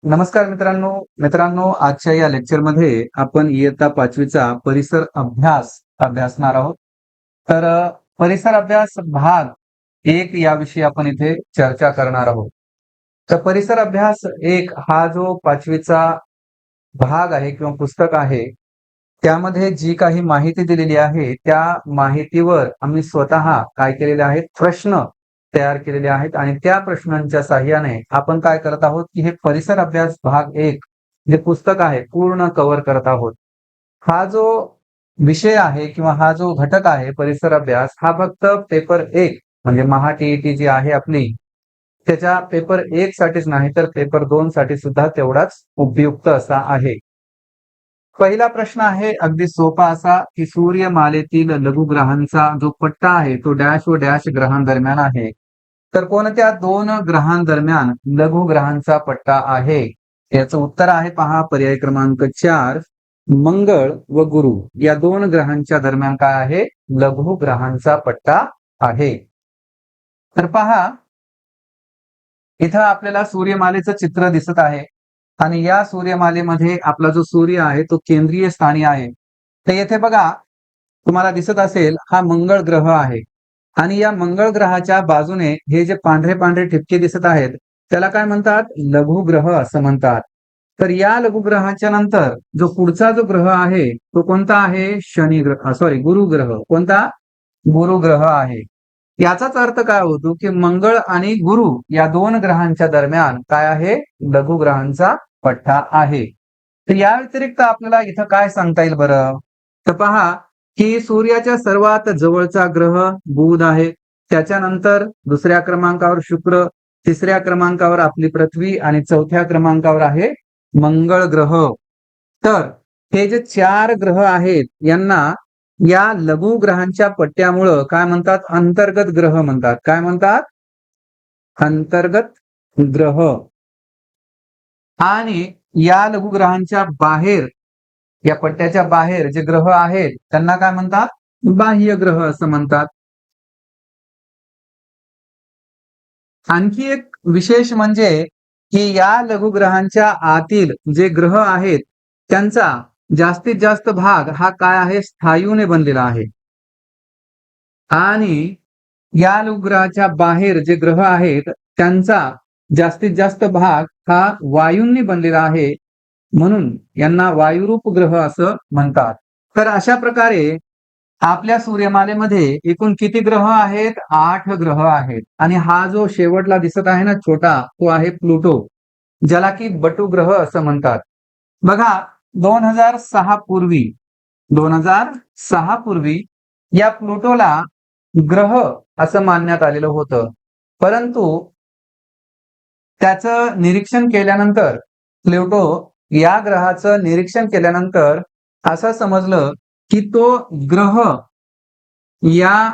नमस्कार मित्रांनो आजच्या या लेक्चरमध्ये आपण इयत्ता 5वीचा परिसर अभ्यास अभ्यासणार आहोत. तर परिसर अभ्यास भाग 1 याविषयी आपण इथे चर्चा करणार आहोत. तर परिसर अभ्यास 1 हा जो 5वीचा भाग आहे किंवा पुस्तक आहे, त्यामध्ये जी काही माहिती दिलेली आहे त्या माहितीवर आम्ही स्वतः काय केलेले आहेत, प्रश्न तयार केलेले आहेत आणि त्या प्रश्नांच्या साहाय्याने आपण काय करत आहोत की हे परिसर अभ्यास भाग 1 जे पुस्तक आहे पूर्ण कव्हर करत आहोत. हा जो विषय आहे किंवा हा जो घटक आहे परिसर अभ्यास हा फक्त पेपर 1 म्हणजे महा टीईटी जी आहे आपली त्याच्या पेपर 1 साठीच नाही तर पेपर 2 साठी सुद्धा तेवढाच उपयुक्त असा आहे. पहिला प्रश्न आहे अगदी सोपा असा की सूर्यमालेतील लघुग्रहांचा जो पट्टा आहे तो डॅश व डॅश ग्रहांदरम्यान आहे. तर कोणत्या दोन ग्रहांदरम्यान लघुग्रहांचा पट्टा आहे? याचं उत्तर आहे पहा पर्याय क्रमांक 4 मंगळ व गुरु या दोन ग्रहांच्या दरम्यान काय आहे? लघुग्रहांचा पट्टा आहे. तर पहा इथं आपल्याला सूर्यमालेचं चित्र दिसत आहे आणि या सूर्यमालेमध्ये आपला जो सूर्य आहे तो केंद्रीय स्थानी आहे. तर येथे बघा तुम्हाला दिसत असेल हा मंगळ ग्रह आहे आणि या मंगळ ग्रहाच्या बाजूने हे जे पांढरे पांढरे ठिपके दिसत आहेत त्याला काय म्हणतात? लघुग्रह असं म्हणतात. तर या लघुग्रहाच्या नंतर जो पुढचा जो ग्रह आहे तो कोणता आहे? शनी ग्रह गुरु ग्रह. कोणता? गुरु ग्रह आहे. याचाच अर्थ काय होतो की मंगळ आणि गुरु या दोन ग्रहांच्या दरम्यान काय आहे? लघुग्रहांचा पट्टा आहे. तर या व्यतिरिक्त आपल्याला इथं काय सांगता येईल बरं? तर पहा की सूर्याच्या सर्वात जवळचा ग्रह बुध आहे. त्याच्यानंतर दुसऱ्या क्रमांकावर शुक्र, तिसऱ्या क्रमांकावर आपली पृथ्वी आणि चौथ्या क्रमांकावर आहे मंगळ ग्रह. तर हे जे 4 ग्रह आहेत यांना या लघुग्रहांच्या पट्ट्यामुळं काय म्हणतात? अंतर्गत ग्रह म्हणतात. काय म्हणतात? अंतर्गत ग्रह. आणि या लघुग्रहांच्या बाहेर या पट्ट्याच्या बाहेर जे ग्रह आहेत त्यांना काय म्हणतात? बाह्य ग्रह असं म्हणतात. आणखी एक विशेष म्हणजे की या लघुग्रहांच्या आतील जे ग्रह आहेत त्यांचा जास्तीत जास्त भाग हा काय आहे? स्थायूने बनलेला आहे. आणि या लघुग्रहाच्या बाहेर जे ग्रह आहेत त्यांचा जास्तीत जास्त भाग हा वायूंनी बनलेला आहे, म्हणून यांना वायुरूप ग्रह असं म्हणतात. तर अशा प्रकारे आपल्या सूर्यमालेमध्ये एकूण किती ग्रह आहेत? 8 ग्रह आहेत. आणि हा जो शेवटला दिसत आहे ना छोटा तो आहे प्लुटो, ज्याला की बटू ग्रह असं म्हणतात. बघा 2006 पूर्वी या प्लुटोला ग्रह असं मानण्यात आलेलं होतं, परंतु त्याचं निरीक्षण केल्यानंतर प्लुटो या ग्रहाचं निरीक्षण केल्यानंतर असं समजलं की तो ग्रह या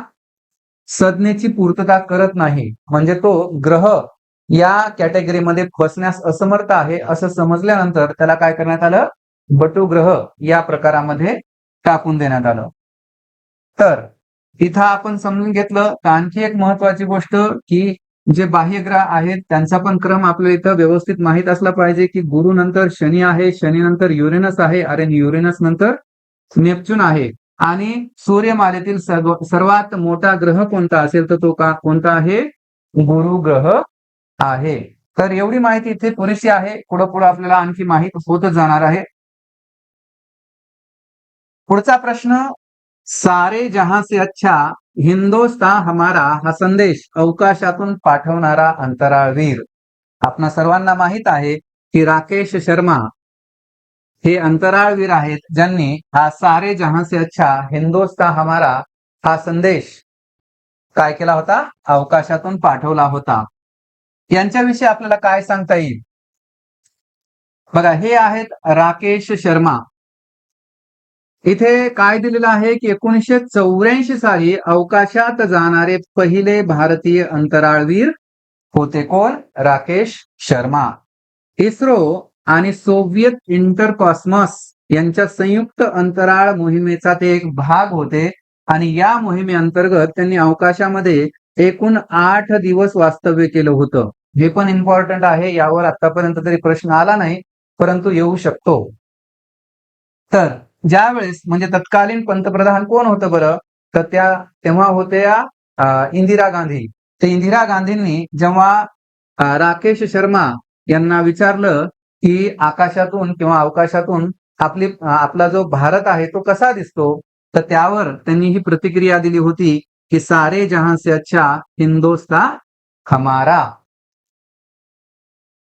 संज्ञेची पूर्तता करत नाही, म्हणजे तो ग्रह या कॅटेगरीमध्ये बसण्यास असमर्थ आहे असं समजल्यानंतर त्याला काय करण्यात आलं? बटू ग्रह या प्रकारामध्ये टाकून देण्यात आलं. तर इथं आपण समजून घेतलं तर आणखी एक महत्वाची गोष्ट की जे बाह्य ग्रह आहेत त्यांचा पण क्रम आपल्याला इथं व्यवस्थित माहित असला पाहिजे की गुरु नंतर शनी आहे, शनी नंतर युरेनस आहे आणि युरेनस नंतर नेपच्यून आहे. आणि सूर्यमालेतील सर्वात मोठा ग्रह कोणता असेल तर तो कोणता आहे? गुरु ग्रह आहे. तर एवढी माहिती इथे पुरेशी आहे. पुढे आपल्याला आणखी माहिती होतच जाणार आहे. पुढचा प्रश्न, सारे जहां से अच्छा हिंदुस्तान हमारा हा संदेश अवकाशातून पाठवणारा अंतराळवीर. आपणा सर्वांना माहित आहे की राकेश शर्मा हे अंतराळवीर आहेत ज्यांनी हा सारे जहां से अच्छा हिंदुस्तान हमारा हा संदेश काय केला होता? अवकाशातून पाठवला होता. यांच्याविषयी आपल्याला काय सांगता येईल? बघा हे आहेत राकेश शर्मा. इथे काय दिलेलं आहे की 1984 साली अवकाशात जाणारे पहिले भारतीय अंतराळवीर होते कोण? राकेश शर्मा. इस्रो आणि सोव्हिएत इंटरकॉस्मॉस यांच्या संयुक्त अंतराळ मोहिमेचा ते एक भाग होते आणि या मोहिमेअंतर्गत त्यांनी अवकाशामध्ये एकूण 8 दिवस वास्तव्य केलं होतं. हे पण इम्पॉर्टंट आहे. यावर आतापर्यंत तरी प्रश्न आला नाही, परंतु येऊ शकतो. तर ज्या वेळेस म्हणजे तत्कालीन पंतप्रधान कोण होतं बरं? तर तेव्हा होत्या इंदिरा गांधी. तर इंदिरा गांधींनी जेव्हा राकेश शर्मा यांना विचारलं, की आकाशातून किंवा अवकाशातून आपला जो भारत आहे तो कसा दिसतो? तर त्यावर त्यांनी ही प्रतिक्रिया दिली होती, की सारे जहां से अच्छा हिंदुस्तान हमारा.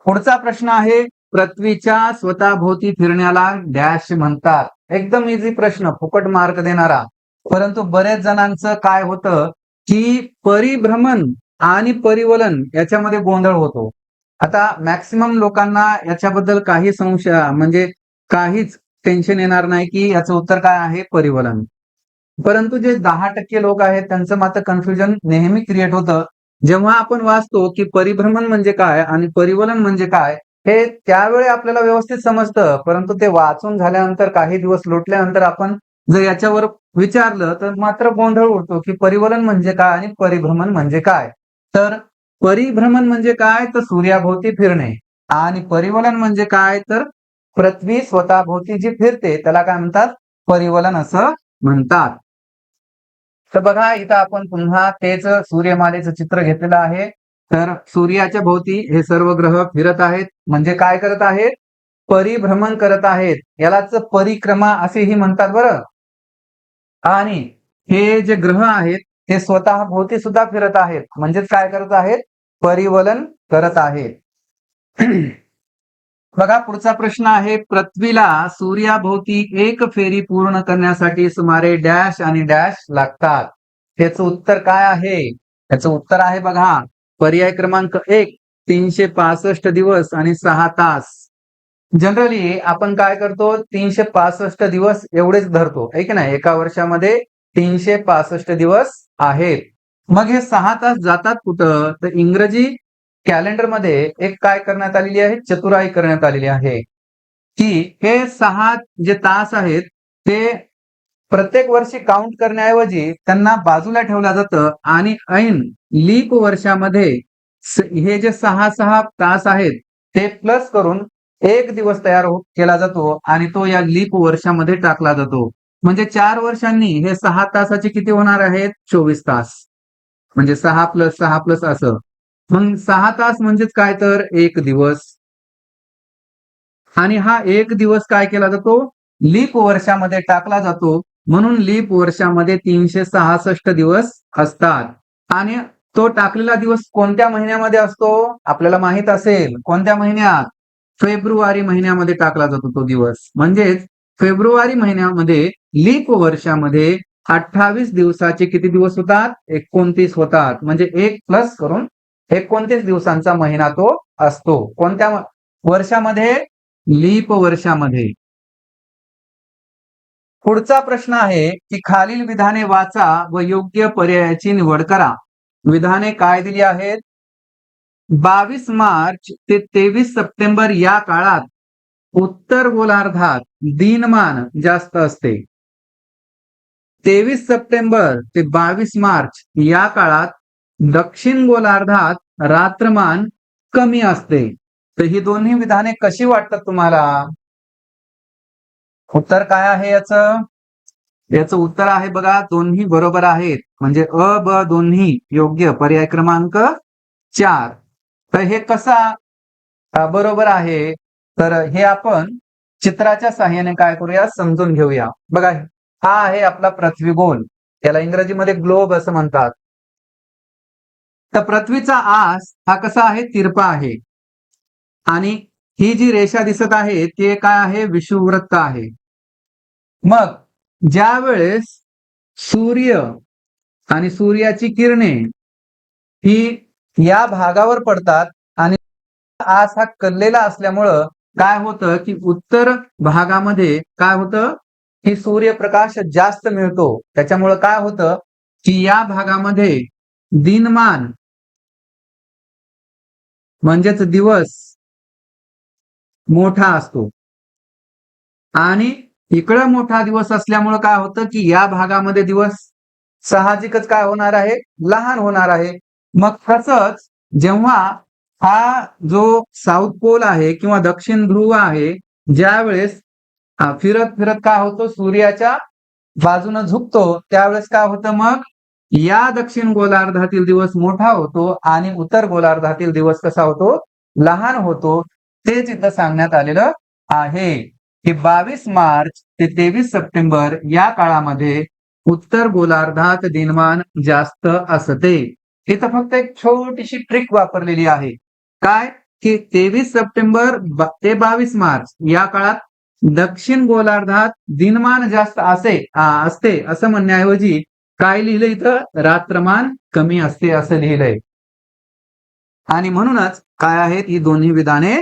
पुढचा प्रश्न आहे, पृथ्वीच्या स्वतःभोवती फिरण्याला डॅश म्हणतात. एकदम इझी प्रश्न, फुकट मार्क देणारा. परंतु बरेच जणांचं काय होतं, की परिभ्रमण आणि परिवलन याच्यामध्ये गोंधळ होतो. आता मॅक्सिमम लोकांना याच्याबद्दल काही संशय म्हणजे काहीच टेन्शन येणार नाही, की याचं उत्तर काय आहे, परिवलन. परंतु जे 10% लोक आहेत त्यांचं मात्र कन्फ्युजन नेहमी क्रिएट होतं. जेव्हा आपण वाचतो, की परिभ्रमण म्हणजे काय आणि परिवलन म्हणजे काय, हे त्यावेळी आपल्याला व्यवस्थित समजतं. परंतु ते वाचून झाल्यानंतर काही दिवस लोटल्यानंतर आपण जर याच्यावर विचारलं तर मात्र गोंधळ उडतो, की परिवलन म्हणजे काय आणि परिभ्रमण म्हणजे काय. तर परिभ्रमण म्हणजे काय, तर सूर्याभोवती फिरणे. आणि परिवलन म्हणजे काय, तर पृथ्वी स्वतःभोवती जी फिरते त्याला काय म्हणतात, परिवलन असं म्हणतात. तर बघा इथं आपण पुन्हा तेच सूर्यमालेचं चित्र घेतलेलं आहे. तर सूर्याच्या भोवती हे सर्व ग्रह फिरत आहेत. म्हणजे काय करत आहेत, परिभ्रमण करत आहेत. यालाच परिक्रमा असेही म्हणतात बरं. आणि हे जे ग्रह आहेत ते स्वतः भोवती सुद्धा फिरत आहेत. म्हणजेच काय करत आहेत, परिवलन करत आहेत. बघा पुढचा प्रश्न आहे, पृथ्वीला सूर्याभोवती एक फेरी पूर्ण करण्यासाठी सुमारे डॅश आणि डॅश लागतात. त्याचं उत्तर काय आहे? त्याचं उत्तर आहे बघा, पर्याय क्रमांक 1 365 दिवस आणि 6 तास. जनरली आपण काय करतो, 365 दिवस एवढेच धरतो, आहे की नाही. एका वर्षामध्ये 365 दिवस आहेत. मग हे 6 तास जातात कुठं, तर इंग्रजी कॅलेंडरमध्ये एक काय करण्यात आलेली आहे, चतुराई करण्यात आलेली आहे, की हे 6 जे तास आहेत ते प्रत्येक वर्षी काउंट करण्याऐवजी त्यांना बाजूला ठेवलं जातं आणि ऐन लीप वर्षामध्ये हे जे 6 तास आहेत ते प्लस करून एक दिवस तयार केला जातो आणि तो या लीप वर्षामध्ये टाकला जातो. म्हणजे 4 वर्षांनी हे 6 तासाचे किती होणार आहेत, 24 तास. म्हणजे 6 + 6 + असं. मग 6 तास म्हणजेच काय, तर एक दिवस. आणि हा एक दिवस काय केला जातो, लीप वर्षामध्ये टाकला जातो. म्हणून लीप वर्षामध्ये 366 दिवस असतात. आणि तो टाकलेला दिवस कोणत्या महिन्यामध्ये असतो, आपल्याला माहित असेल. कोणत्या महिन्यात, फेब्रुवारी महिन्यामध्ये टाकला जातो तो दिवस. म्हणजेच फेब्रुवारी महिन्यामध्ये लीप वर्षामध्ये 28 दिवसाचे किती दिवस होतात, 29 होतात. म्हणजे एक प्लस करून 29 दिवसांचा महिना तो असतो. कोणत्या वर्षामध्ये, लीप वर्षामध्ये. पुढचा प्रश्न आहे, की खालील विधाने वाचा व योग्य पर्यायाची निवड करा. विधाने काय दिली आहेत, 22 मार्च ते 23 सप्टेंबर या काळात उत्तर गोलार्धात दिनमान जास्त असते. 23 सप्टेंबर ते 22 मार्च या काळात दक्षिण गोलार्धात रात्रमान कमी असते. तर ही दोन्ही विधाने कशी वाटतात तुम्हाला? उत्तर काय आहे याचं? याचं उत्तर आहे बघा, दोन्ही बरोबर आहेत. म्हणजे अ ब दोन्ही योग्य, पर्याय क्रमांक 4. तर हे कसा बरोबर आहे, तर हे आपण चित्राच्या साहाय्याने काय करूया, समजून घेऊया. बघा हा आहे आपला पृथ्वी गोल, त्याला इंग्रजीमध्ये ग्लोब असं म्हणतात. तर पृथ्वीचा आस हा कसा आहे, तिरपा आहे. आणि ही जी रेषा दिसत आहे ते काय आहे, विषुववृत्त आहे. मग ज्या वेळेस सूर्य आणि सूर्याची किरणे ही या भागावर पडतात आणि आस हा कललेला असल्यामुळं काय होतं, की उत्तर भागामध्ये काय होतं, की सूर्यप्रकाश जास्त मिळतो. त्याच्यामुळं काय होतं, की या भागामध्ये दिनमान म्हणजेच दिवस मोठा असतो. आणि इकडं मोठा दिवस असल्यामुळं काय होतं, की या भागामध्ये दिवस साहजिकच काय होणार आहे, लहान होणार आहे. मग तसंच जेव्हा हा जो साऊथ पोल आहे किंवा दक्षिण ध्रुव आहे, ज्या वेळेस फिरत फिरत काय होतो, सूर्याच्या बाजूनं झुकतो, त्यावेळेस काय होतं मग, या दक्षिण गोलार्धातील दिवस मोठा होतो आणि उत्तर गोलार्धातील दिवस कसा होतो, लहान होतो. तेच इथं सांगण्यात आलेलं आहे की 22 मार्च ते 23 सप्टेंबर या काळामध्ये उत्तर गोलार्धात दिनमान जास्त असते. इथं फक्त एक छोटीशी ट्रिक वापरलेली आहे. काय, की 23 सप्टेंबर ते 22 मार्च या काळात दक्षिण गोलार्धात दिनमान जास्त असते असं म्हणण्याऐवजी काय लिहिलं इथं, रात्रमान कमी असते असं लिहिलंय. आणि म्हणूनच काय आहेत, ही दोन्ही विधाने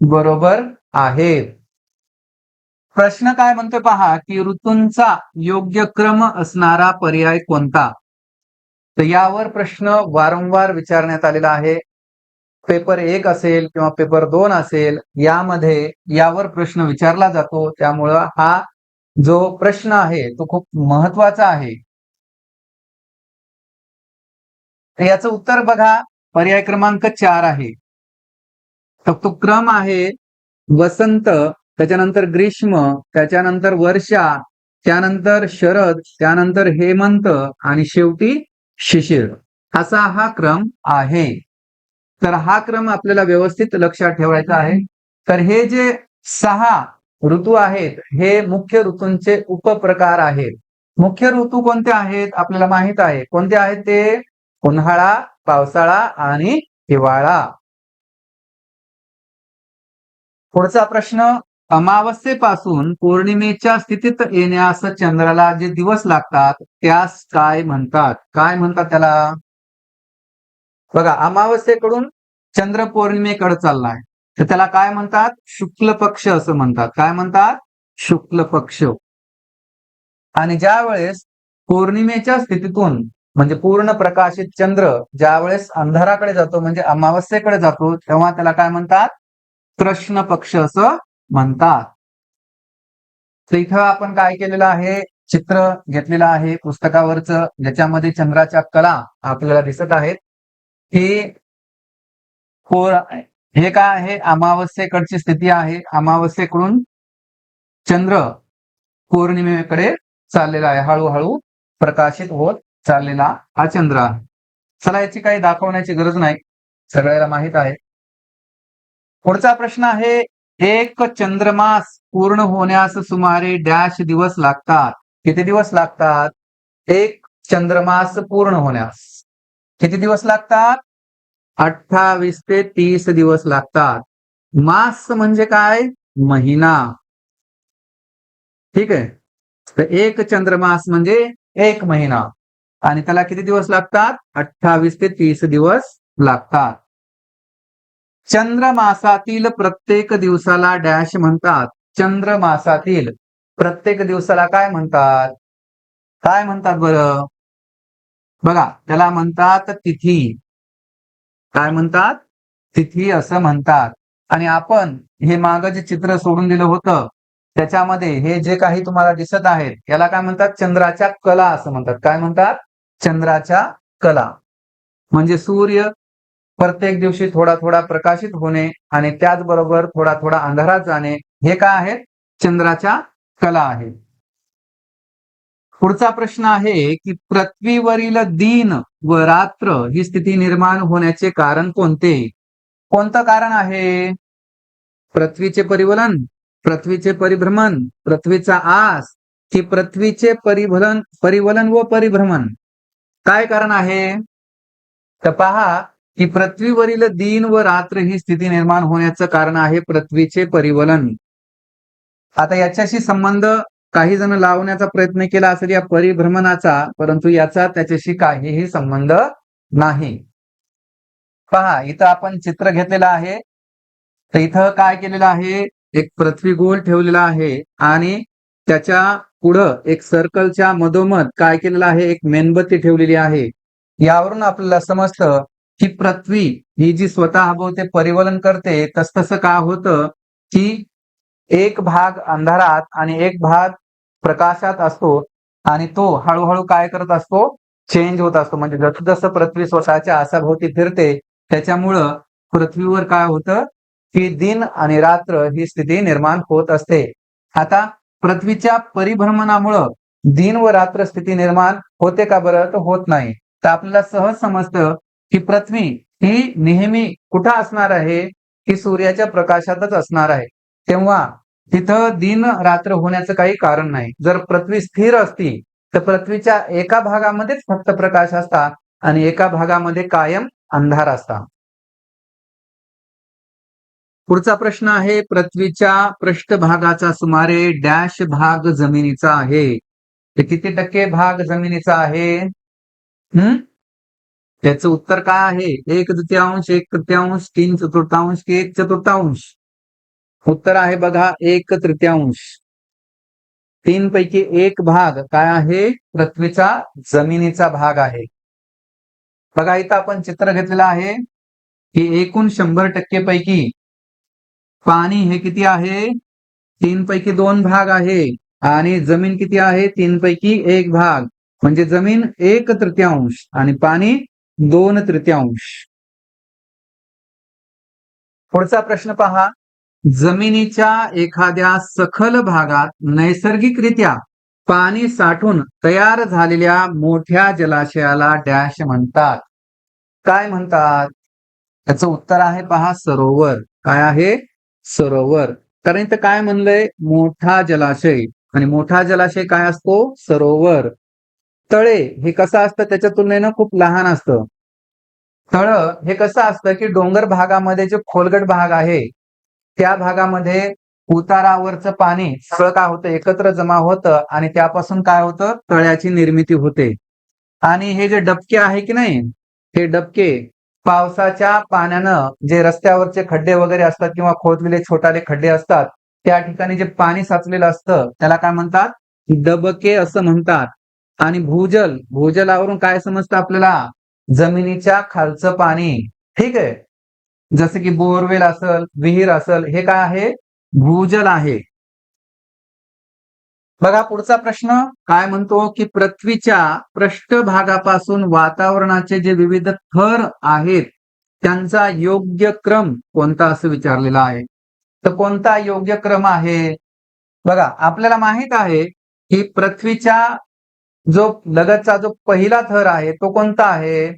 बरोबर आहेत. प्रश्न काय म्हणतोय पहा, की ऋतूंचा योग्य क्रम असणारा पर्याय कोणता. तर यावर प्रश्न वारंवार विचारण्यात आलेला आहे. पेपर 1 असेल किंवा पेपर 2 असेल, यामध्ये यावर प्रश्न विचारला जातो. त्यामुळं हा जो प्रश्न आहे तो खूप महत्वाचा आहे. तर याचं उत्तर बघा, पर्याय क्रमांक 4 आहे. तर तो क्रम आहे वसंत, त्याच्यानंतर ग्रीष्म, त्याच्यानंतर वर्षा, त्यानंतर शरद, त्यानंतर हेमंत आणि शेवटी शिशिर, असा हा क्रम आहे. तर हा क्रम आपल्याला व्यवस्थित लक्षात ठेवायचा आहे. तर हे जे 6 ऋतू आहेत, हे मुख्य ऋतूंचे उपप्रकार आहेत. मुख्य ऋतू कोणते आहेत आपल्याला माहित आहे. कोणते आहेत ते, उन्हाळा, पावसाळा आणि हिवाळा. पुढचा प्रश्न, अमावस्येपासून पौर्णिमेच्या स्थितीत येण्यास चंद्राला जे दिवस लागतात त्यास काय म्हणतात. काय म्हणतात त्याला. बघा, अमावस्येकडून चंद्र पौर्णिमेकडे चाललाय, तर त्याला काय म्हणतात, शुक्ल पक्ष असं म्हणतात. काय म्हणतात, शुक्ल पक्ष. आणि ज्या वेळेस पौर्णिमेच्या स्थितीतून म्हणजे पूर्ण प्रकाशित चंद्र ज्या वेळेस अंधाराकडे जातो म्हणजे अमावस्येकडे जातो, तेव्हा त्याला काय म्हणतात, कृष्ण पक्ष असं म्हणतात. तर इथं आपण काय केलेलं आहे, चित्र घेतलेलं आहे पुस्तकावरचं, ज्याच्यामध्ये चंद्राच्या कला आपल्याला दिसत आहेत. हे काय आहे, अमावस्येकडची स्थिती आहे. अमावस्येकडून चंद्र पौर्णिमेकडे चाललेला आहे, हळूहळू प्रकाशित होत चाललेला हा चंद्र आहे. चला, याची काही दाखवण्याची गरज नाही, सगळ्याला माहित आहे. पुढचा प्रश्न आहे, एक चंद्रमास पूर्ण होण्यास सुमारे डॅश दिवस लागतात. किती दिवस लागतात, एक चंद्रमास पूर्ण होण्यास किती दिवस लागतात, 28 ते 30 दिवस लागतात. मास म्हणजे काय, महिना. ठीक आहे. तर एक चंद्रमास म्हणजे एक महिना आणि त्याला किती दिवस लागतात, 28 ते 30 दिवस लागतात. चंद्रमासातील प्रत्येक दिवसाला डॅश म्हणतात. चंद्रमासातील प्रत्येक दिवसाला काय म्हणतात, काय म्हणतात बरं. बघा, त्याला म्हणतात तिथी. काय म्हणतात, तिथी असं म्हणतात. आणि आपण हे मागं जे चित्र सोडून दिलं होतं त्याच्यामध्ये हे जे काही तुम्हाला दिसत आहेत याला काय म्हणतात, चंद्राच्या कला असं म्हणतात. काय म्हणतात, चंद्राच्या कला. म्हणजे सूर्य प्रत्येक दिवशी थोडा थोडा प्रकाशित होणे आणि त्याचबरोबर थोडा थोडा अंधारात जाणे, हे काय आहेत, चंद्राच्या कला आहेत. पुढचा प्रश्न आहे की पृथ्वीवरील दिन व रात्र ही स्थिती निर्माण होण्याचे कारण कोणते. कोणतं कारण आहे, पृथ्वीचे परिवलन, पृथ्वीचे परिभ्रमण, पृथ्वीचा आस की पृथ्वीचे परिवलन व परिभ्रमण. काय कारण आहे, तर पहा की पृथ्वीवरील दिन व रात्र ही स्थिती निर्माण होण्याचं कारण आहे पृथ्वीचे परिवलन. आता याच्याशी संबंध काही जण लावण्याचा प्रयत्न केला असेल या परिभ्रमणाचा, परंतु याचा त्याच्याशी काहीही संबंध नाही. पहा, इथं आपण चित्र घेतलेलं आहे. तर इथं काय केलेलं आहे, एक पृथ्वी गोल ठेवलेला आहे आणि त्याच्या पुढं एक सर्कलच्या मधोमध काय केलेलं आहे, एक मेणबत्ती ठेवलेली आहे. यावरून आपल्याला समजतं की पृथ्वी ही जी स्वतःभोवती परिवलन करते, तसतसं काय होतं की एक भाग अंधारात आणि एक भाग प्रकाशात असतो आणि तो हळूहळू काय करत असतो, चेंज होत असतो. म्हणजे जसं जसं पृथ्वी स्वतःच्या आसाभोवती फिरते त्याच्यामुळं पृथ्वीवर काय होतं की दिन आणि रात्र ही स्थिती निर्माण होत असते. आता पृथ्वीच्या परिभ्रमणामुळं दिन व रात्र स्थिती निर्माण होते का बरं? तर होत नाही. तर आपल्याला सहज समजतं की पृथ्वी ही नेहमी कुठं असणार आहे की सूर्याच्या प्रकाशातच असणार आहे. तेव्हा तिथं दिन रात्र होण्याचं काही कारण नाही. जर पृथ्वी स्थिर असती तर पृथ्वीच्या एका भागामध्येच फक्त प्रकाश असता आणि एका भागामध्ये कायम अंधार असता. पुढचा प्रश्न आहे, पृथ्वीच्या पृष्ठभागाचा सुमारे डॅश भाग जमिनीचा आहे. ते किती टक्के भाग जमिनीचा आहे? त्याचं उत्तर काय आहे? 1/3, 1/3, 3/4 की 1/4? उत्तर आहे बघा 1/3. 3 पैकी 1 भाग काय आहे? पृथ्वीचा जमिनीचा भाग आहे. बघा इथं आपण चित्र घेतलेलं आहे की एकूण 100% पैकी पाणी हे किती आहे? 3 पैकी 2 भाग आहे आणि जमीन किती आहे? 3 पैकी 1 भाग. म्हणजे जमीन 1/3 आणि पाणी 2/3. पुढचा प्रश्न पहा, जमिनीच्या एखाद्या सखल भागात नैसर्गिकरित्या पाणी साठून तयार झालेल्या मोठ्या जलाशयाला डॅश म्हणतात. काय म्हणतात? त्याचं उत्तर आहे पहा सरोवर. काय आहे? सरोवर. कारण इथं काय म्हणलंय? मोठा जलाशय. आणि मोठा जलाशय काय असतो? सरोवर. तळे हे कसं असतं? त्याच्या तुलनेनं खूप लहान असतं. तळ हे कसं असतं की डोंगर भागामध्ये जे खोलगट भाग आहे त्या भागामध्ये उतारावरचं पाणी सगळं काय होतं? एकत्र जमा होतं आणि त्यापासून काय होतं? तळ्याची निर्मिती होते. आणि हे जे डबके आहे की नाही, हे डबके पावसाच्या पाण्यानं जे रस्त्यावरचे खड्डे वगैरे असतात किंवा खोदलेले छोटाले खड्डे असतात त्या ठिकाणी जे पाणी साचलेलं असतं त्याला काय म्हणतात? डबके असं म्हणतात. आणि भूजल, भूजलावरून काय समजतं आपल्याला? जमिनीच्या खालचं पाणी. ठीक आहे. जसं की बोरवेल असेल, विहीर असेल, हे काय आहे? भूजल आहे. बघा पुढचा प्रश्न काय म्हणतो की पृथ्वीच्या पृष्ठभागापासून वातावरणाचे जे विविध थर आहेत त्यांचा योग्य क्रम कोणता असं विचारलेला आहे. तर कोणता योग्य क्रम आहे? बघा आपल्याला माहित आहे की पृथ्वीच्या जो लगतचा जो पहिला थर आहे तो कोणता आहे?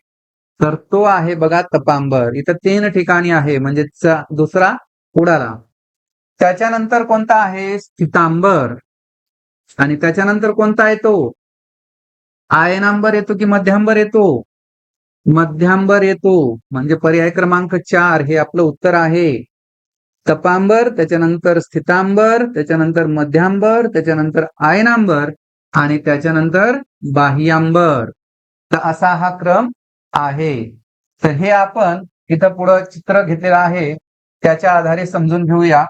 तर तो आहे बघा तपांबर. इथं 3 ठिकाणी आहे म्हणजे दुसरा उडाला. त्याच्यानंतर कोणता आहे? स्थितांबर. आणि त्याच्यानंतर कोणता येतो? आयनांबर येतो की मध्यांबर येतो? मध्यांबर येतो. म्हणजे पर्याय क्रमांक 4 हे आपलं उत्तर आहे. तपांबर, त्याच्यानंतर स्थितांबर, त्याच्यानंतर मध्यांबर, त्याच्यानंतर आयनांबर आणि त्याच्यानंतर बाह्यांबर. तर असा हा क्रम आहे. तर हे आपण इथं पुढं चित्र घेतलेलं आहे त्याच्या आधारे समजून घेऊया.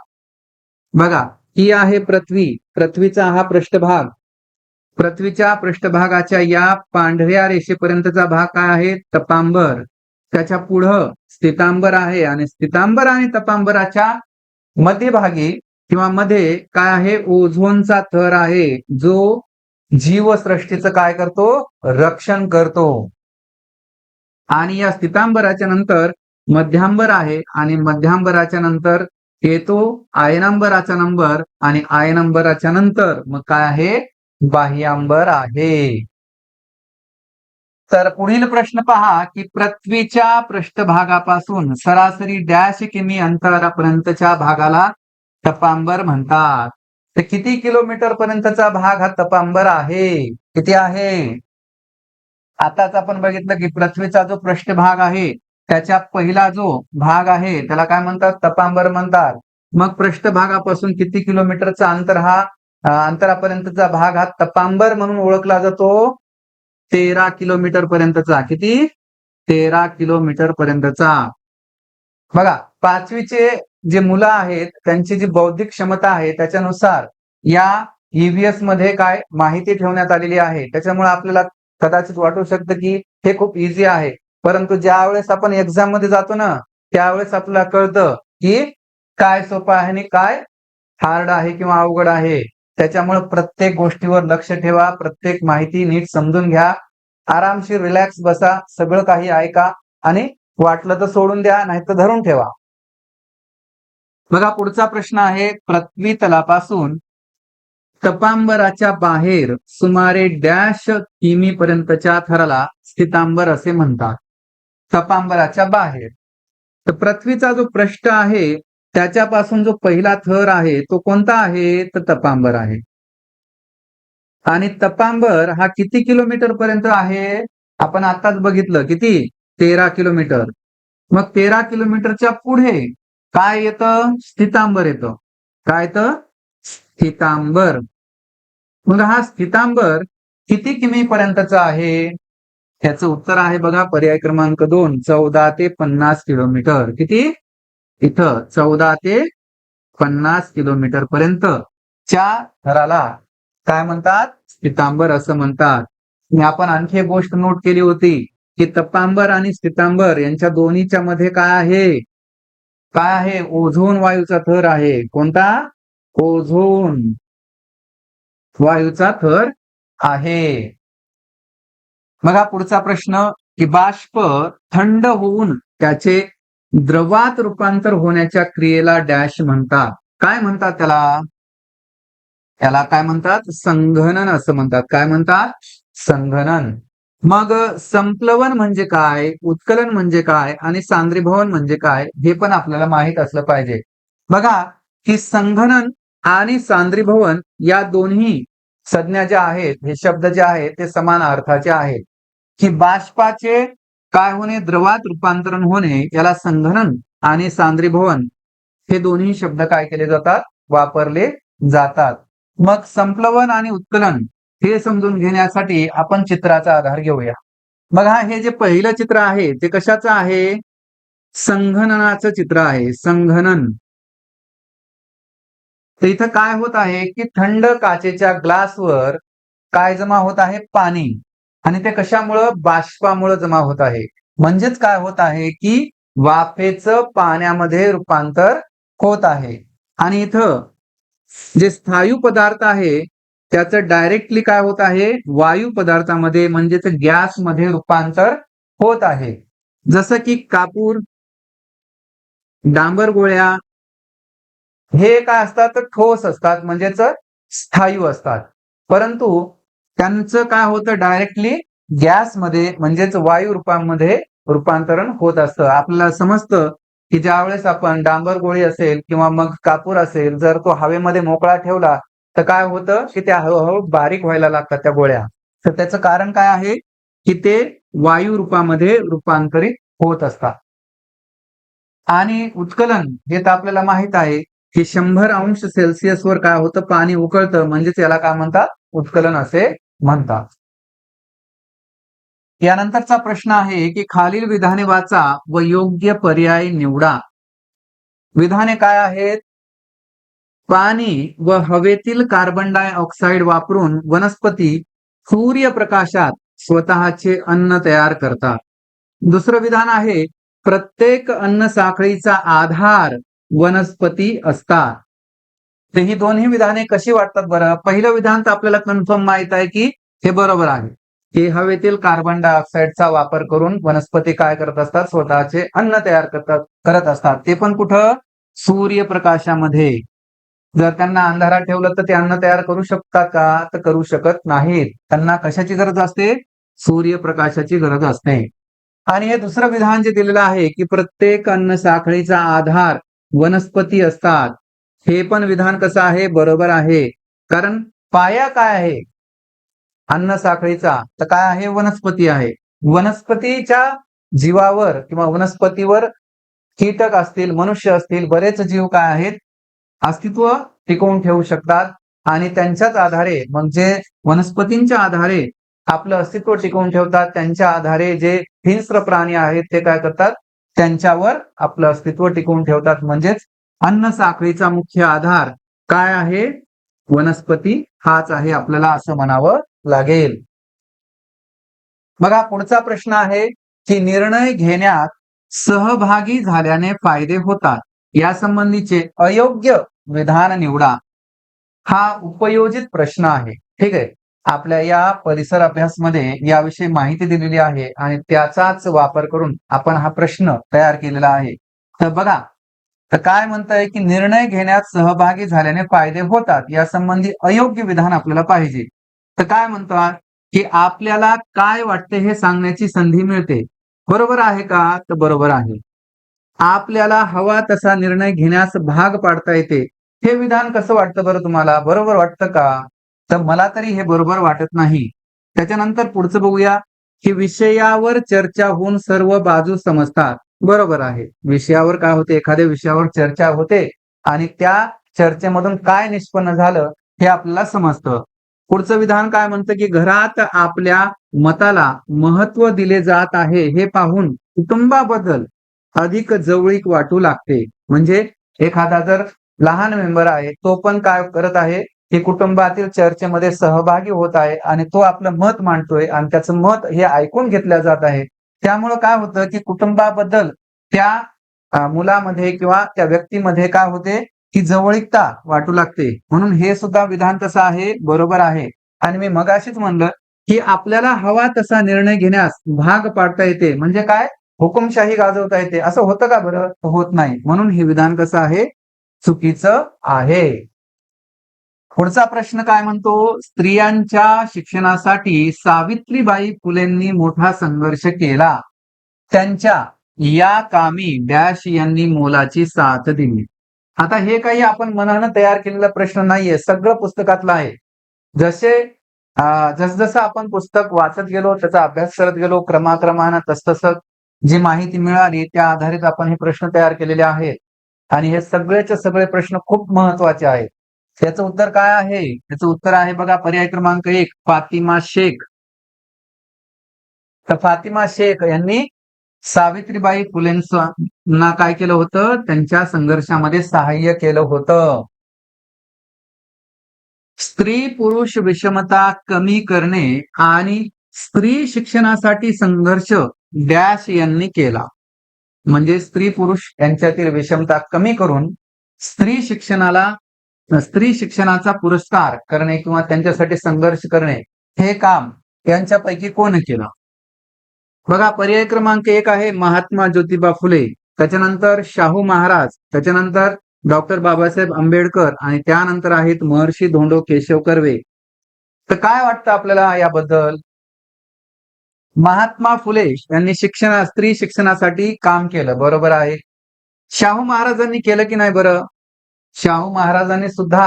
बघा ही आहे पृथ्वी. पृथ्वीचा हा पृष्ठभाग. पृथ्वीच्या पृष्ठभागाच्या या पांढऱ्या रेषेपर्यंतचा भाग काय आहे? तपांबर. त्याच्या पुढं स्थितांबर आहे आणि स्थितांबर आणि तपांबराच्या मध्यभागी किंवा मध्ये काय आहे? ओझोनचा थर आहे जो जीवसृष्टीचं काय करतो? रक्षण करतो. आणि या स्थितांबराच्या नंतर मध्यांबर आहे आणि मध्यांबराच्या नंतर येतो आयनांबराचा नंबर आणि आयनांबराच्या नंतर मग काय आहे? बाह्यांबर आहे. तर पुढील प्रश्न पहा की पृथ्वीच्या पृष्ठभागापासून सरासरी डॅश किमी अंतरापर्यंतच्या भागाला तपांबर म्हणतात. तर किती किलोमीटर पर्यंतचा भाग हा तपांबर आहे? किती आहे? आताच आपण बघितलं की पृथ्वीचा जो पृष्ठभाग आहे त्याच्या पहिला जो भाग आहे त्याला काय म्हणतात? तपांबर म्हणतात. मग पृष्ठभागापासून किती किलोमीटरचा अंतर हा अंतरापर्यंतचा भाग हा तपांबर म्हणून ओळखला जातो? 13 किलोमीटर पर्यंतचा. किती? 13 किलोमीटर पर्यंतचा. बघा 5वीचे जे मुलं आहेत त्यांची जी बौद्धिक क्षमता आहे त्याच्यानुसार या EVS मध्ये काय माहिती ठेवण्यात आलेली आहे. त्याच्यामुळे आपल्याला कदाचित वाटू शकतं की हे खूप इझी आहे. परंतु ज्या वेळेस आपण एक्झाम मध्ये जातो ना त्यावेळेस आपल्याला कळतं की काय सोपं आहे आणि काय हार्ड आहे किंवा अवघड आहे. त्याच्यामुळे प्रत्येक गोष्टीवर लक्ष ठेवा. प्रत्येक माहिती नीट समजून घ्या. आरामशीर रिलॅक्स बसा. सगळं काही ऐका आणि वाटलं तर सोडून द्या, नाही तर धरून ठेवा. बघा पुढचा प्रश्न आहे, पृथ्वी तलापासून तपांबराच्या बाहेर सुमारे डॅश किमी पर्यंतच्या थराला स्थितांबर असे म्हणतात. तपांबराच्या बाहेर. तर पृथ्वीचा जो पृष्ठ आहे त्याच्यापासून जो पहिला थर आहे तो कोणता आहे, तर तपांबर आहे. आणि तपांबर हा किती किलोमीटर पर्यंत आहे, आपण आताच बघितलं, किती, 13 किलोमीटर. मग 13 किलोमीटरच्या पुढे काय येतं, स्थितांबर येतं. काय येतं, स्थितांबर. मग हा स्थितांबर किती किमी पर्यंतचा आहे, त्याचं उत्तर आहे बघा पर्याय क्रमांक 2, 14 ते 50 किलोमीटर. किती, इथं 14 ते 50 किलोमीटर पर्यंतच्या थराला काय म्हणतात, स्थितांबर असं म्हणतात. आणि आपण आणखी एक गोष्ट नोट केली होती की तपांबर आणि स्थितांबर यांच्या दोन्हीच्या मध्ये काय आहे, काय आहे, ओझोन वायूचा थर आहे. कोणता, ओझोन वायूचा थर आहे. मग हा पुढचा प्रश्न की बाष्प थंड होऊन त्याचे द्रवात रूपांतर होण्याच्या क्रियेला डॅश म्हणतात. काय म्हणतात त्याला, त्याला काय म्हणतात, संघनन असं म्हणतात. काय म्हणतात, संघनन. मग संप्लवन म्हणजे काय, उत्कलन म्हणजे काय आणि सांद्रीभवन म्हणजे काय, हे पण आपल्याला माहित असलं पाहिजे. बघा की संघनन आणि सांद्रीभवन या दोन्ही संज्ञा ज्या आहेत, हे शब्द जे आहेत ते समान अर्थाचे आहेत. की बाष्पाचे काय होणे, द्रवात रूपांतरण होणे, याला संघनन आणि सांद्रीभवन हे दोन्ही शब्द काय केले जातात, वापरले जातात. मग संप्लवन आणि उत्कलन हे समजून घेण्यासाठी आपण चित्राचा आधार घेऊया. बघा हे जे पहिलं चित्र आहे ते कशाचं आहे, संघननाचं चित्र आहे. संघनन. तर इथं काय होत आहे की थंड काचेच्या ग्लासवर काय जमा होत आहे, पाणी. आणि ते कशामुळं, बाष्पामुळे जमा होत आहे. म्हणजेच काय होत आहे की वाफेचं पाण्यामध्ये रूपांतर होत आहे. आणि इथं जे स्थायू पदार्थ आहे त्याचं डायरेक्टली काय होत आहे, वायू पदार्थामध्ये म्हणजेच गॅसमध्ये रूपांतर होत आहे. जसं की कापूर, डांबर गोळ्या हे काय असतात, तर ठोस असतात, म्हणजेच स्थायू असतात. परंतु त्यांचं काय होतं, डायरेक्टली गॅसमध्ये म्हणजेच वायू रूपामध्ये रूपांतरण होत असतं. आपल्याला समजतं की ज्यावेळेस आपण डांबर गोळी असेल किंवा मग कापूर असेल, जर तो हवेमध्ये मोकळा ठेवला तर काय होतं की त्या हळूहळू बारीक व्हायला लागतात त्या गोळ्या. तर त्याचं कारण काय आहे की ते वायू रूपामध्ये रूपांतरित होत असतात. आणि उत्कलन हे तर आपल्याला माहित आहे की 100 अंश वर काय होतं, पाणी उकळतं, म्हणजेच याला काय म्हणतात, उत्कलन असे म्हणतात. यानंतरचा प्रश्न आहे की खालील विधाने वाचा व योग्य पर्याय निवडा. विधाने काय आहेत, पाणी व हवेतील कार्बन डायऑक्साईड वापरून वनस्पती सूर्यप्रकाशात स्वतःचे अन्न तयार करतात. दुसरं विधान आहे, प्रत्येक अन्न साखळीचा आधार वनस्पती असतात. तर ही दोन्ही विधाने कशी वाटतात बरं. पहिलं विधान तर आपल्याला कन्फर्म माहित आहे की हे बरोबर आहे की हवेतील कार्बन डायऑक्साईडचा वापर करून वनस्पती काय करत असतात, स्वतःचे अन्न तयार करत असतात. ते पण कुठं, सूर्यप्रकाशामध्ये. जर त्यांना अंधारात ठेवलं तर ते अन्न तयार करू शकतात का, तर करू शकत नाहीत. त्यांना कशाची गरज असते, सूर्यप्रकाशाची गरज असते. आणि हे दुसरं विधान जे दिलेलं आहे की प्रत्येक अन्न साखळीचा आधार वनस्पती असतात, हे पण विधान कसं आहे, बरोबर आहे. कारण पाया काय आहे अन्न साखळीचा, तर काय आहे, वनस्पती आहे. वनस्पतीच्या जीवावर किंवा वनस्पतीवर कीटक असतील, मनुष्य असतील, बरेच जीव काय आहेत, अस्तित्व टिकवून ठेवू शकतात. आणि त्यांच्याच आधारे, मग जे वनस्पतींच्या आधारे आपलं अस्तित्व टिकवून ठेवतात, त्यांच्या आधारे जे हिंस्र प्राणी आहेत ते काय करतात, त्यांच्यावर आपलं अस्तित्व टिकवून ठेवतात. म्हणजेच अन्न साखळीचा मुख्य आधार काय आहे, वनस्पती हाच आहे, आपल्याला असं म्हणावं लागेल. बघा पुढचा प्रश्न आहे की निर्णय घेण्यात सहभागी झाल्याने फायदे होतात, या संबंधीचे अयोग्य विधान निवडा. हा उपयोजित प्रश्न आहे. ठीक आहे. आपल्या या परिसर अभ्यासमध्ये याविषयी माहिती दिलेली आहे आणि त्याचाच वापर करून आपण हा प्रश्न तयार केलेला आहे. तर बघा, तर काय म्हणताय की निर्णय घेण्यात सहभागी झाल्याने फायदे होतात, या संबंधी अयोग्य विधान आपल्याला पाहिजे. तर काय म्हणतात की आपल्याला काय वाटते हे सांगण्याची संधी मिळते. बरोबर आहे का? तर बरोबर आहे. आपल्याला हवा तसा निर्णय घेण्यास भाग पाडता येते. हे विधान कसं वाटतं बरं तुम्हाला? बरोबर वाटतं का? तर मला तरी हे बरोबर वाटत नाही. त्याच्यानंतर पुढचं बघूया, की विषयावर चर्चा होऊन सर्व बाजू समजतात. बरोबर आहे. विषयावर काय होते? एखाद्या विषयावर चर्चा होते आणि त्या चर्चेमधून काय निष्पन्न झालं हे आपल्याला समजतं. पुढचं विधान काय म्हणतं, की घरात आपल्या मताला महत्त्व दिले जात आहे हे पाहून कुटुंबाबद्दल अधिक जवळीक वाटू लागते. म्हणजे एखादा जर लहान मेंबर आहे, तो पण काय करत आहे, की कुटुंबातील चर्चेमध्ये सहभागी होत आहे आणि तो आपलं मत मांडतोय आणि त्याचं मत हे ऐकून घेतलं जात आहे. त्यामुळं काय होतं, की कुटुंबाबद्दल त्या मुलामध्ये किंवा त्या व्यक्तीमध्ये काय होते, की जवळीकता वाटू लागते. म्हणून हे सुद्धा विधान कसं आहे? बरोबर आहे. आणि मी मगाशीच म्हणलं, की आपल्याला हवा तसा निर्णय घेण्यास भाग पाडता येते. म्हणजे काय? हुकुमशाही गाजवता येते. असं होतं का बरं? होत नाही. म्हणून हे विधान कसं आहे? चुकीचं आहे. पुढचा प्रश्न काय म्हणतो? स्त्रियांच्या शिक्षणासाठी सावित्रीबाई फुलेंनी मोठा संघर्ष केला. त्यांच्या या कामी डॅश यांनी मोलाची साथ दिली. आता हे काही आपण मनानं तयार केलेला प्रश्न नाहीये. सगळं पुस्तकातलं आहे. जसे जसजसं आपण पुस्तक वाचत गेलो, त्याचा अभ्यास करत गेलो, क्रमाक्रमानं तसतसं जी माहिती मिळाली त्या आधारित आपण हे प्रश्न तयार केलेले आहेत. आणि हे सगळेचे सगळे प्रश्न खूप महत्वाचे आहेत. त्याचं उत्तर काय आहे? त्याचं उत्तर आहे बघा, पर्याय क्रमांक 1 फातिमा शेख. तर फातिमा शेख यांनी सावित्रीबाई फुलेंना काय केलं होतं? त्यांच्या संघर्षामध्ये सहाय्य केलं होतं. स्त्री पुरुष विषमता कमी करणे आणि स्त्री शिक्षणासाठी संघर्ष डॅश यांनी केला. म्हणजे स्त्री पुरुष यांच्यातील विषमता कमी करून स्त्री स्त्री शिक्षणाचा पुरस्कार करणे किंवा त्यांच्यासाठी संघर्ष करणे हे काम यांच्यापैकी कोण केलं? बघा, पर्याय क्रमांक 1 आहे महात्मा ज्योतिबा फुले, त्याच्यानंतर शाहू महाराज, त्याच्यानंतर डॉक्टर बाबासाहेब आंबेडकर आणि त्यानंतर आहेत महर्षी धोंडो केशव कर्वे. तर काय वाटतं आपल्याला याबद्दल? महात्मा फुले यांनी स्त्री शिक्षणासाठी काम केलं. बरोबर आहे. शाहू महाराजांनी केलं की नाही बरं? शाहू महाराजांनी सुद्धा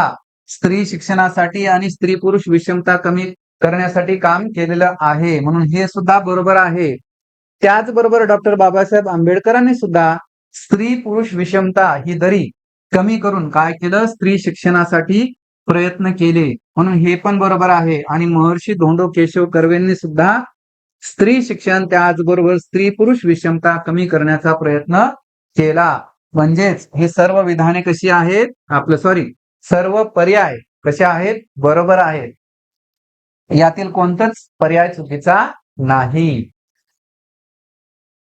स्त्री शिक्षणासाठी आणि स्त्री पुरुष विषमता कमी करण्यासाठी काम केलेलं आहे. म्हणून हे सुद्धा बरोबर आहे. त्याचबरोबर डॉक्टर बाबासाहेब आंबेडकरांनी सुद्धा स्त्री पुरुष विषमता ही दरी कमी करून काय केलं? स्त्री शिक्षणासाठी प्रयत्न केले. म्हणून हे पण बरोबर आहे. आणि महर्षी धोंडो केशव कर्वेंनी सुद्धा स्त्री शिक्षण त्याचबरोबर स्त्री पुरुष विषमता कमी करण्याचा प्रयत्न केला. म्हणजेच हे सर्व विधाने कशी आहेत? सर्व पर्याय कसे आहेत? बरोबर आहेत. यातील कोणताच पर्याय चुकीचा नाही.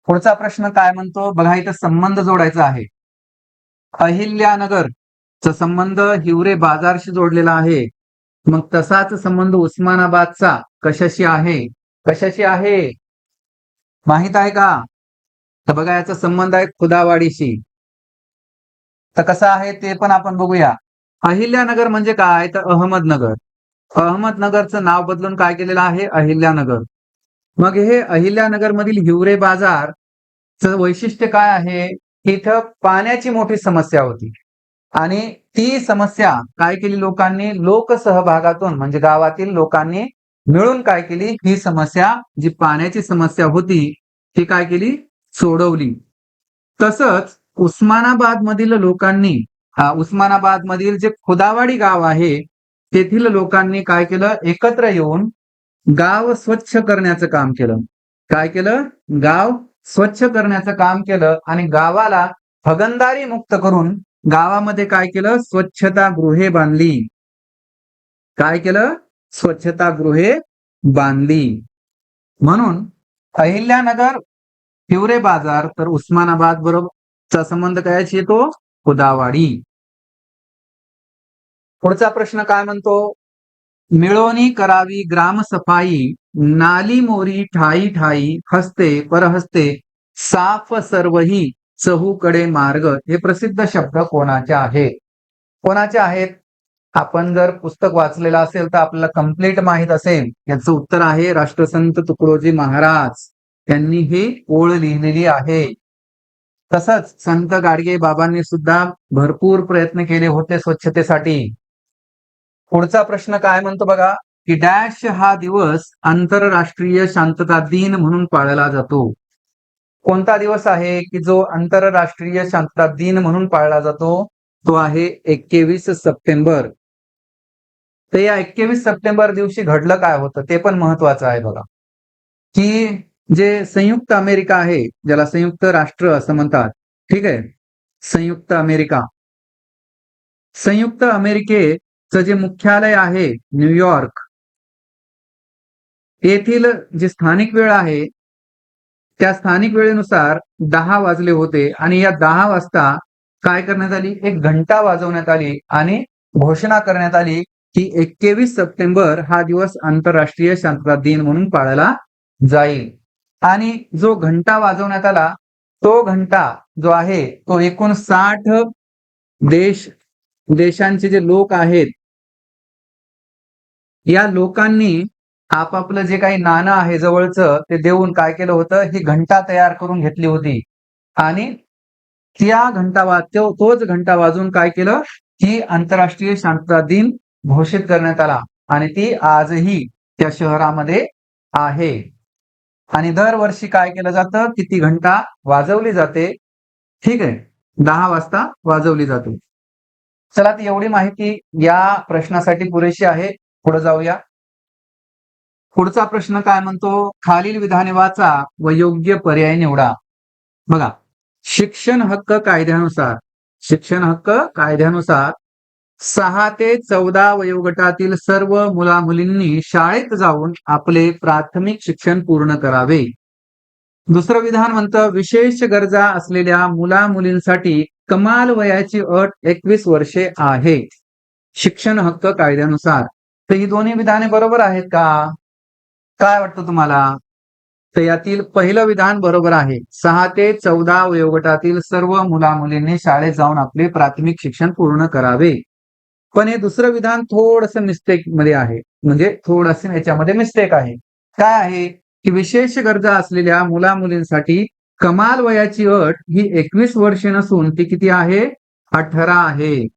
पुढचा प्रश्न काय म्हणतो? बघा, इथं संबंध जोडायचा आहे. अहिल्यानगरचा संबंध हिवरे बाजारशी जोडलेला आहे. मग तसाच संबंध उस्मानाबादचा कशाशी आहे? कशाशी आहे? माहित आहे का? तर बघा, याचा संबंध आहे खुदावाडीशी. तर कसा आहे ते पण आपण बघूया. अहिल्यानगर म्हणजे काय? तर अहमदनगर. अहमदनगरचं नाव बदलून काय केलेलं आहे? अहिल्यानगर. मग हे अहिल्यानगर मधील हिवरे बाजारचं वैशिष्ट्य काय आहे? इथं पाण्याची मोठी समस्या होती आणि ती समस्या काय केली लोकांनी? लोकसहभागातून म्हणजे गावातील लोकांनी मिळून काय केली? ही समस्या, जी पाण्याची समस्या होती, ती काय केली? सोडवली. तसंच उस्मानाबाद मधील लोकांनी उस्मानाबाद मधील जे खुदावाडी गाव आहे, तेथील लोकांनी काय केलं? एकत्र येऊन गाव स्वच्छ करण्याचं काम केलं. काय केलं? गाव स्वच्छ करण्याचं काम केलं आणि गावाला हगणदारी मुक्त करून गावामध्ये काय केलं? स्वच्छतागृहे बांधली. काय केलं? स्वच्छतागृहे बांधली. म्हणून अहिल्यानगर, हिवरे बाजार, तर उस्मानाबाद बरोबरचा संबंध कायशी येतो? खुदावाडी. पुढचा प्रश्न काय म्हणतो? मिळोनी करावी ग्रामसफाई, नाली मोरी ठाई ठाई, हस्ते परहस्ते साफ सर्वही, चहूकडे मार्ग. हे प्रसिद्ध शब्द कोणाचे आहेत? कोणाचे आहेत? आपण जर पुस्तक वाचलेलं असेल तर आपल्याला कंप्लीट माहित असेल. याचं उत्तर आहे राष्ट्रसंत तुकडोजी महाराज. त्यांनी ही ओळ लिहिलेली आहे. तसंच संत गाडगे बाबांनी सुद्धा भरपूर प्रयत्न केले होते स्वच्छतेसाठी. पुढचा प्रश्न काय म्हणतो बघा, की डॅश हा दिवस आंतरराष्ट्रीय शांतता दिन म्हणून पाळला जातो. कोणता दिवस आहे की जो आंतरराष्ट्रीय शांतता दिन म्हणून पाळला जातो? तो आहे 21 सप्टेंबर. तर या 21 सप्टेंबर दिवशी घडलं काय होतं ते पण महत्वाचं आहे बघा, की जे संयुक्त अमेरिका आहे, ज्याला संयुक्त राष्ट्र असं म्हणतात, ठीक आहे, संयुक्त अमेरिका. संयुक्त अमेरिकेचं जे मुख्यालय आहे न्यूयॉर्क, येथील जी स्थानिक वेळ आहे त्या स्थानिक वेळेनुसार 10 वाजले होते आणि या 10 वाजता काय करण्यात आली? एक घंटा वाजवण्यात आली आणि घोषणा करण्यात आली की 21 सप्टेंबर हा दिवस आंतरराष्ट्रीय शांतता दिन म्हणून पाळला जाईल. आणि जो घंटा वाजवण्यात आला तो घंटा जो आहे तो एकूण 60 देशांचे जे लोक आहेत या लोकांनी आपापलं जे काही नाणं आहे जवळचं ते देऊन काय केलं होतं, ही घंटा तयार करून घेतली होती आणि त्या तोच घंटा वाजून काय केलं, की आंतरराष्ट्रीय शांतता दिन घोषित करण्यात आला आणि ती आजही त्या शहरामध्ये आहे. आणि दरवर्षी काय केलं जातं, की ती घंटा वाजवली जाते, ठीक आहे, 10 वाजता वाजवली जाते. चला, ती एवढी माहिती या प्रश्नासाठी पुरेशी आहे. पुढे जाऊया. पुढचा प्रश्न काय म्हणतो, खालील विधाने वाचा व योग्य पर्याय निवडा. बघा, शिक्षण हक्क कायद्यानुसार 6 ते 14 वयोगटातील सर्व मुला-मुलींनी शाळेत जाऊन आपले प्राथमिक शिक्षण पूर्ण करावे. दुसरं विधान म्हणतं, विशेष गरजा असलेल्या मुला-मुलींसाठी कमाल वयाची अट 21 वर्षे आहे शिक्षण हक्क कायद्यानुसार. तर ही दोन्ही विधाने बरोबर आहेत का? काय वाटतं तुम्हाला? तर यातील पहिलं विधान बरोबर आहे. 6 ते 14 वयोगटातील सर्व मुला-मुलींनी शाळेत जाऊन आपले प्राथमिक शिक्षण पूर्ण करावे. पण हे दुसरं विधान थोडंसं मिस्टेक मध्ये आहे, म्हणजे थोडंसं याच्यामध्ये मिस्टेक आहे. काय आहे, की विशेष गरजा असलेल्या मुला-मुलींसाठी कमाल वयाची अट ही 21 वर्षे नसून ती किती आहे? 18 आहे.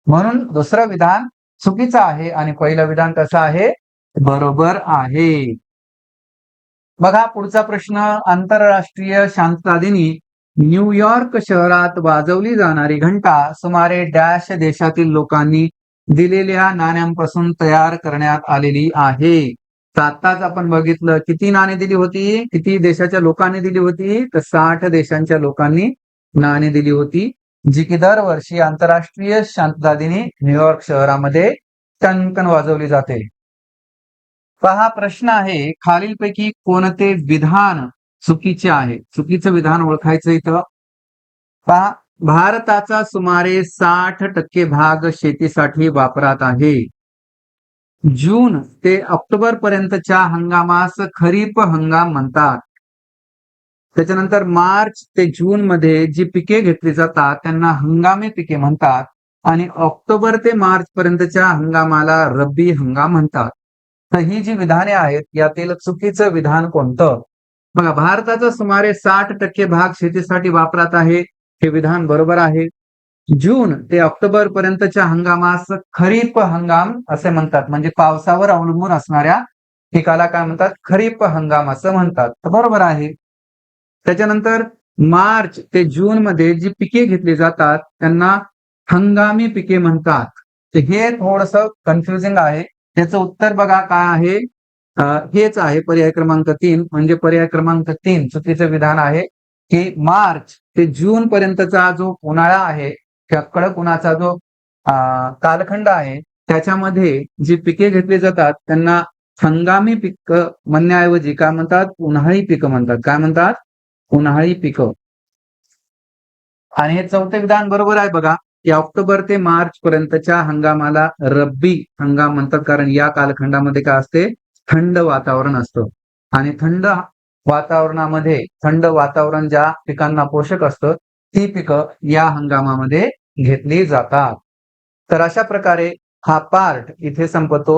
म्हणून दुसरं विधान चुकीचं आहे आणि पहिलं विधान कसं आहे? बरोबर आहे. बघा पुढचा प्रश्न, आंतरराष्ट्रीय शांतता दिनी न्यूयॉर्क शहरात वाजवली जाणारी घंटा सुमारे डॅश देशातील लोकांनी दिलेल्या नाण्यांपासून तयार करण्यात आलेली आहे. तर आताच आपण बघितलं किती नाणी दिली होती, किती देशाच्या लोकांनी दिली होती, तर 60 देशांच्या लोकांनी नाणी दिली होती, जी की दरवर्षी आंतरराष्ट्रीय शांतता दिनी न्यूयॉर्क शहरामध्ये टणकन वाजवली जाते. पहा प्रश्न आहे, खालीलपैकी कोणते विधान चुकीचे आहे? चुकीचं विधान ओळखायचं इथं. पहा, भारताचा सुमारे 60% भाग शेतीसाठी वापरात आहे. जून ते ऑक्टोबर पर्यंतच्या हंगामास खरीप हंगाम म्हणतात. त्याच्यानंतर मार्च ते जून मध्ये जी पिके घेतली जातात त्यांना हंगामी पिके म्हणतात आणि ऑक्टोबर ते मार्च पर्यंतच्या हंगामाला रब्बी हंगाम म्हणतात. तर ही जी विधाने आहेत यातील चुकीचं विधान कोणतं? बघा, भारताचा सुमारे 60% भाग शेतीसाठी वापरात आहे, हे विधान बरोबर आहे. जून ते ऑक्टोबर पर्यंतच्या हंगामास खरीप हंगाम असे म्हणतात, म्हणजे पावसावर अवलंबून असणाऱ्या पिकाला काय म्हणतात? खरीप हंगाम असं म्हणतात. तर बरोबर आहे. त्याच्यानंतर मार्च ते जून मध्ये जी पिके घेतली जातात त्यांना हंगामी पिके म्हणतात. तर हे थोडंसं कन्फ्युजिंग आहे. त्याचं उत्तर बघा काय आहे, हेच आहे पर्याय क्रमांक 3. म्हणजे पर्याय क्रमांक 3 चुकीचं विधान आहे, की मार्च ते जून पर्यंतचा जो उन्हाळा आहे किंवा कडक उन्हाचा जो कालखंड आहे त्याच्यामध्ये जी पिके घेतली जातात त्यांना हंगामी पीक म्हणण्याऐवजी काय म्हणतात? उन्हाळी पिकं म्हणतात. काय म्हणतात? उन्हाळी पिकं. आणि हे चौथे विधान बरोबर आहे बघा, की ऑक्टोबर ते मार्च पर्यंतच्या हंगामाला रब्बी हंगाम म्हणतात, कारण या कालखंडामध्ये काय असते, थंड वातावरण असतं आणि थंड वातावरणामध्ये थंड वातावरण ज्या पिकांना पोषक असतं ती पिकं या हंगामामध्ये घेतली जातात. तर अशा प्रकारे हा पार्ट इथे संपतो.